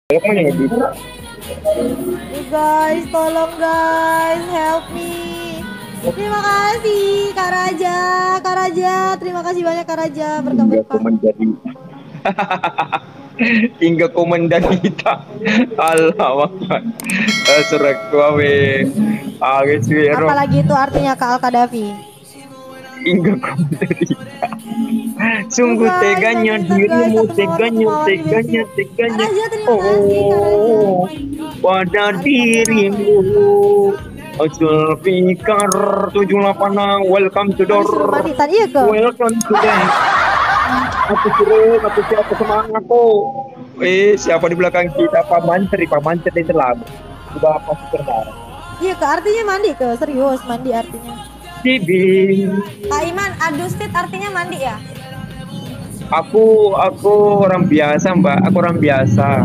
You guys, tolong guys, help me. Terima kasih Kak Raja, Kak Raja, terima kasih banyak Kak Raja berkah-berkah. Hingga komen dari kita. Allah Akbar. Surat kuawe. Apalagi itu artinya Kak Al-Kadafi? Hingga komen dari kita. Sungguh Guys, teganya dirimu, teganya. Kak Raja, terima kasih Kak Raja. Pada dirimu. Zulfikar 78, welcome to door. Iya ke? Welcome to door. Aku suruh, aku siapa semangat kok. Siapa di belakang kita? Pak Mantri itu lah. Sudah pasti terbaru. Iya ke, artinya mandi ke, serius mandi artinya. Bibi. Kak Iman, adustit artinya mandi ya? Aku orang biasa Mbak, aku orang biasa.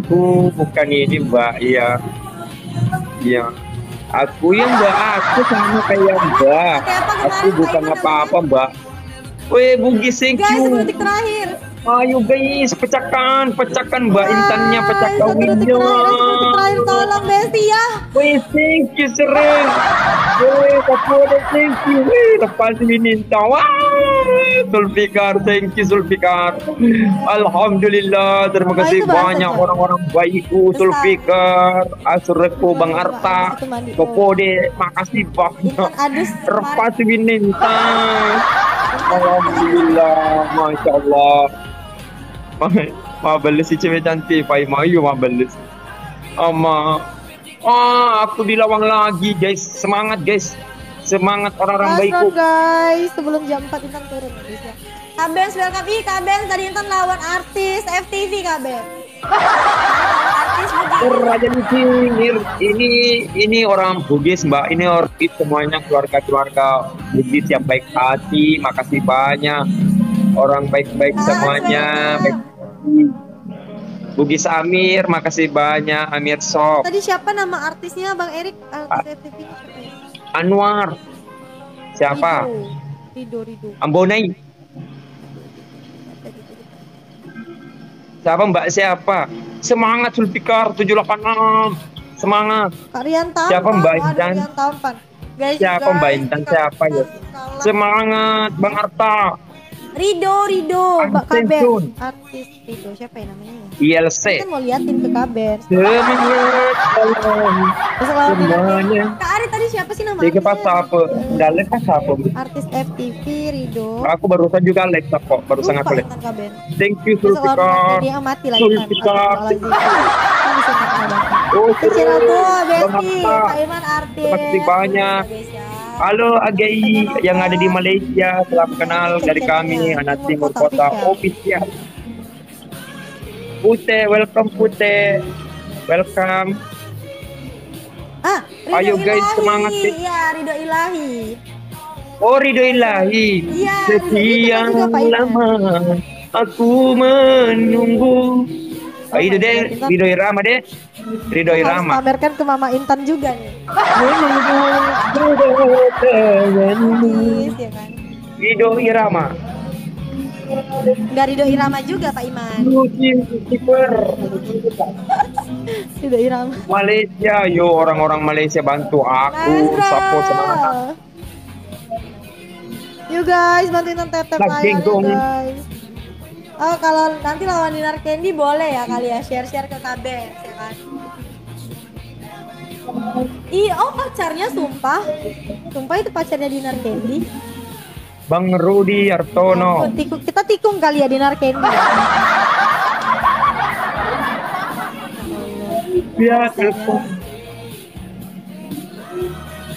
Aku bukan ini Mbak, iya. Aku yang Mbak, aku sama kayak Mbak. Aku bukan apa-apa Mbak. Weh, Bugis, thank you. Guys, 1 detik terakhir. Ayo guys, pecahkan Mbak Intannya, pecahkan winnya. 1 detik terakhir, tolong Besti ya. Weh, thank you sering. Weh, kapolres, thank you. Weh, lepas ini tawa. Zulfikar, thank you Zulfikar. Alhamdulillah, terima kasih banyak orang-orang baikku. Zulfikar, Asurku, Bang Arta, Kopode, makasih banyak. Lepas ini alhamdulillah, masya Allah. Mabeles si cewek cantik, Pai Mayu mabeles. Aku dilawang lagi guys, semangat guys, semangat orang-orang baikku. Guys, sebelum jam 4 Intan turun guys ya. Kabens welcome, Kabens tadi Intan lawan artis FTV Kabens. Artis Raja ini orang Bugis Mbak, ini orang semuanya keluarga Bugis yang baik hati, makasih banyak, orang baik-baik semuanya. Bugis Amir, makasih banyak, Amir Shop. Tadi siapa nama artisnya Bang Erik? Artis FTV siapa ya? Anwar. Siapa? Rido. Ambonai. Siapa Mbak siapa? Semangat Zulfikar 786. Semangat. Kalian tahu siapa Mbak Intan? Guys, siapa Mbak Intan? Siapa ya? Semangat Bang Arta. Rido Mbak Kaben. Artis Rido siapa ya namanya? ILC. Kita mau liatin ke Kaben. Semuanya. Kak Ari tadi siapa sih namanya? Tiga pas apa? Dalek pas apa? Artis FTV Rido. Aku barusan juga Alex kok, barusan aku Alex. Thank you Zulfikar. Dia mati lagi. Zulfikar. Kecil tuh Besti, Kak Iman artis. Terima kasih banyak. Halo Agai yang ada di Malaysia, salam kenal dari kami Anak Timur Kota Official. Pute, welcome Pute, welcome. Ayo guys, semangat. Iya, Ridho Ilahi. Oh, Ridho Ilahi. Iya, sekian lama aku menunggu. Ridho Irama deh. Ridho Irama. Pamerkan ke Mama Intan juga nih. Ridho Irama. Enggak Ridho Irama juga Pak Iman. Ridho Irama. Malaysia, yo orang-orang Malaysia bantu aku, support semangat. You guys, bantuin tap-tap layar guys. Oh, kalau nanti lawan Dinar Candy boleh ya kali ya share-share ke KB ya kan. Pacarnya Sumpah itu pacarnya Dinar Candy. Bang Rudi Artono. Kita tikung kali ya Dinar Candy. Ya, telepon.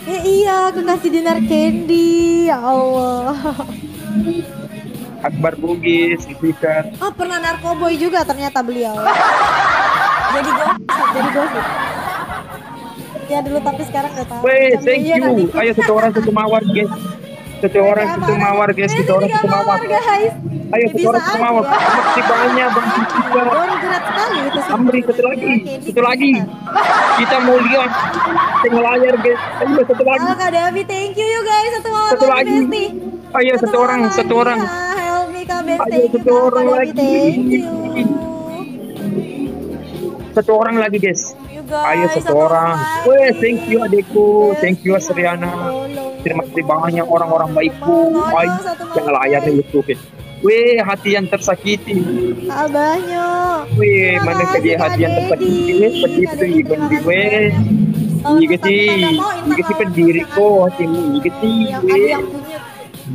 Iya, aku kasih Dinar Candy. Ya Allah. Akbar Bugis, Zulfikar. Oh, pernah narkoboy juga ternyata beliau. Jadi gosip. Ya dulu tapi sekarang udah tahu. Weh, thank you. Ayo satu orang satu mawar, guys. Satu orang satu mawar, guys. Satu orang satu mawar. Ayo satu orang satu mawar. Makasih banyak Bang Zulfikar. Baru gerak sekali itu sih. Amri satu lagi. Kita mau lihat tengah layar, guys. Ayo satu lagi. Halo Kak Davi, thank you guys. Satu lagi. Ayo satu orang. Help me Kak Besti. Ayo satu orang lagi. Thank you. satu orang lagi guys. You Ayo guys, satu orang. lagi. Weh, thank you adikku, thank you Besti, Asriana. tolong. Terima kasih banyak orang-orang baikku. Ayo, Satu jangan layarnya YouTube. Weh, hati yang tersakiti. Abahnya. Weh, Terima mana kasih, dia Kak hati yang tersakiti? Dedi. Weh, pedih Kak tuh Dedi, ikan terima di kasih weh. banyak. Iya sih, Intan iya sih lawan pendiriku terus hatimu, iya sih. yang ada yang punya.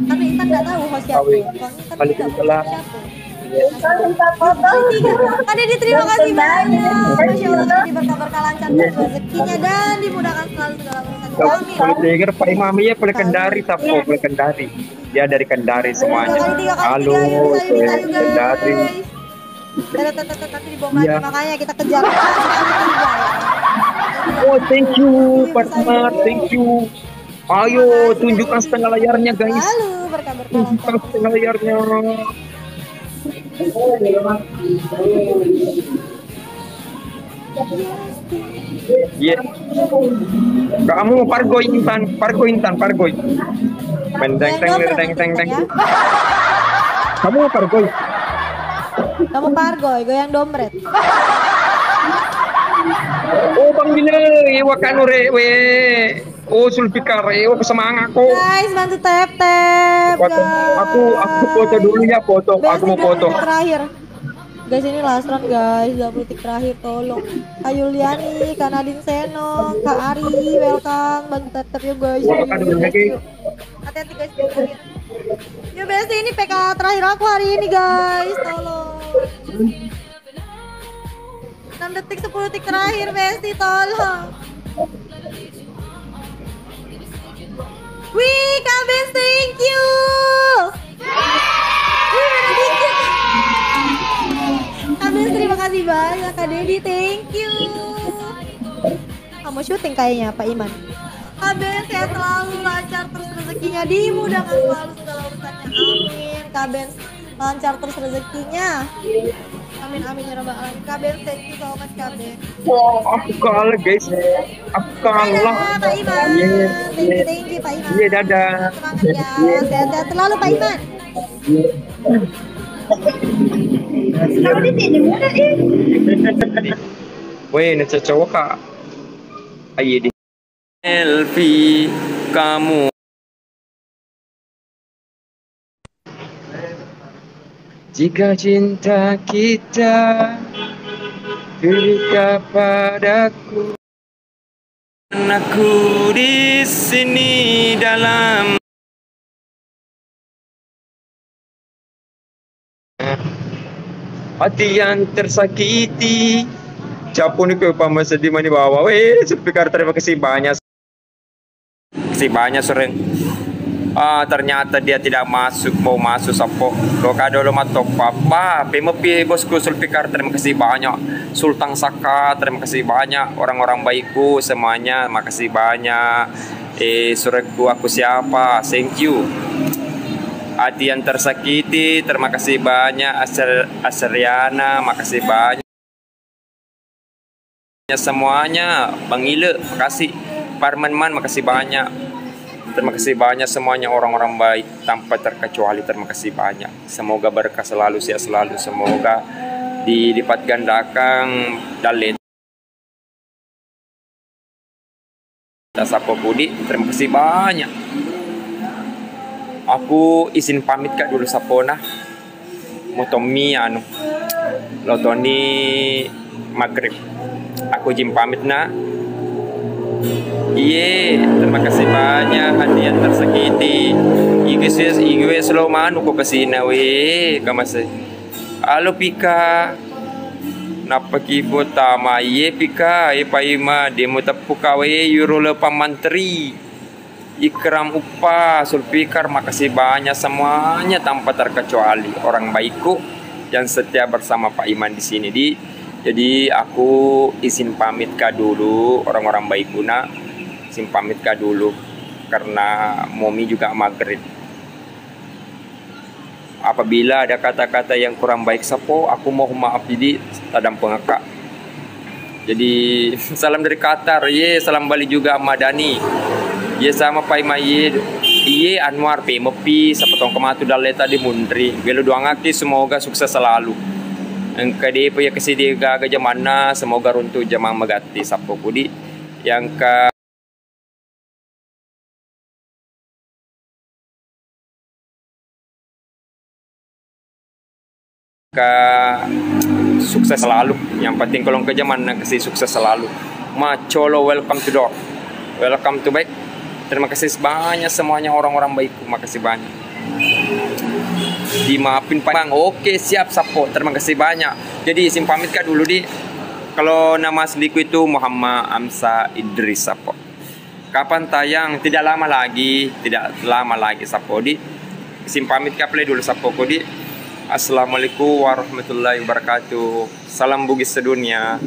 Tapi Intan nggak tahu host siapa. Weh, Soalnya Intan balik nggak ke mau kelas. siapa. Kak Dedi, terima kasih banyak. Masya Allah, diberkah-berkah lancar terus rezekinya dan dimudahkan selalu segala urusannya. Amin. Kalau Tiger Pak Imam ya boleh Kendari, Sapo boleh Kendari. Dia dari Kendari semuanya. Tiga kali Halo, tiga, yuk bisa saya yuk Kendari. guys. Nanti dibom lagi, Iya. makanya kita kejar. Oh, thank you, partner, thank you. Ayo, tunjukkan setengah layarnya, guys. Lalu berkabar Tunjukkan setengah layarnya. Iya. Kamu pargoy Intan, pargoy Intan, pargoy. Mendeng teng teng teng teng. Kamu pargoy. Kamu pargoy, goyang dompet. Oh Bang Bina, ewa kanure we. Oh Sulfikar, ewa semangat kok. Guys, bantu tap guys. Aku foto dulu ya, foto. Aku mau foto. Terakhir. Guys, ini last round guys, 20 detik terakhir, tolong. Kak Yuliani, Kak Nadine Seno, Kak Ari, welcome. Bantu tap ya guys. Hati-hati guys. Ya Besti, ini PK terakhir aku hari ini guys, tolong. 6 detik 10 detik terakhir Besti, tolong. Wih, Kak Bes, thank you. Wih, mana dikit. Kak Bes, terima kasih banyak. Kak Dedi, thank you. Kamu syuting kayaknya, Pak Iman. Kak Bes, sehat selalu, lancar terus rezekinya, dimudahkan selalu segala urusannya. Amin. Kak Bes, lancar terus rezekinya. Amin amin ya rabbal alamin. Kak Ben, thank you so much Kak Ben. Wow, aku kalah guys. Aku kalah. Pak Iman. Thank you Pak Iman. Iya, dadah. Semangat ya. Sehat-sehat selalu Pak Iman. Kalau di sini muda Weh, ini cowok kak. Ayo di. Elvi, kamu. Jika cinta kita berikan padaku, aku di sini dalam hati yang tersakiti. Capun ke pamasa di mana bawah. Weh, Sulfikar terima kasih banyak. Sering. Ternyata dia tidak mau masuk sapo. Lo kado lo matok papa. Pemepi bosku Sulfikar terima kasih banyak. Sultan Saka terima kasih banyak. Orang-orang baikku semuanya makasih banyak. Surekku aku siapa? Thank you. Hati yang tersakiti terima kasih banyak. Asriana makasih banyak. Semuanya Bang Ile makasih. Parmanman makasih banyak. Terima kasih banyak semuanya orang-orang baik tanpa terkecuali, terima kasih banyak. Semoga berkah selalu, sehat selalu, semoga dilipat gandakan dalit. Sapo Budi, terima kasih banyak. Aku izin pamit kak dulu sapona. Motomi lotoni maghrib. Aku izin pamit nak. Iya, terima kasih banyak hati yang tersakiti. Igwe slow manu ko kasina we kamase. Halo Pika. Napa kibo tama ye Pika, paima demo tepu kawe euro le pamantri. Ikram Upa, Sulfikar makasih banyak semuanya tanpa terkecuali orang baikku yang setia bersama Pak Iman di sini Jadi aku izin pamit kak dulu orang-orang baik guna, izin pamit kak dulu karena Momi juga maghrib. Apabila ada kata-kata yang kurang baik sapo, aku mohon maaf jadi tadam pengakak. Jadi salam dari Qatar, salam Bali juga Madani. Sama Pak Ima Anwar Mepi sapatong kematu daleta di Mundri. Belu doangaki semoga sukses selalu. Engka di punya kesidi gaga jamana semoga runtuh jamang megati sapo kudi yang ka sukses selalu. Yang penting kalau ke zaman kasih sukses selalu. Macolo, welcome to door, welcome to back. Terima kasih banyak semuanya orang-orang baik. Terima kasih banyak. Dimaafin Bang. Oke, siap Sapo. Terima kasih banyak. Jadi sim pamit kah dulu di. Kalau nama asliku itu Muhammad Amsa Idris Sapo. Kapan tayang? Tidak lama lagi Sapo di. Sim pamit kah play dulu Sapo di. Assalamualaikum warahmatullahi wabarakatuh. Salam Bugis sedunia.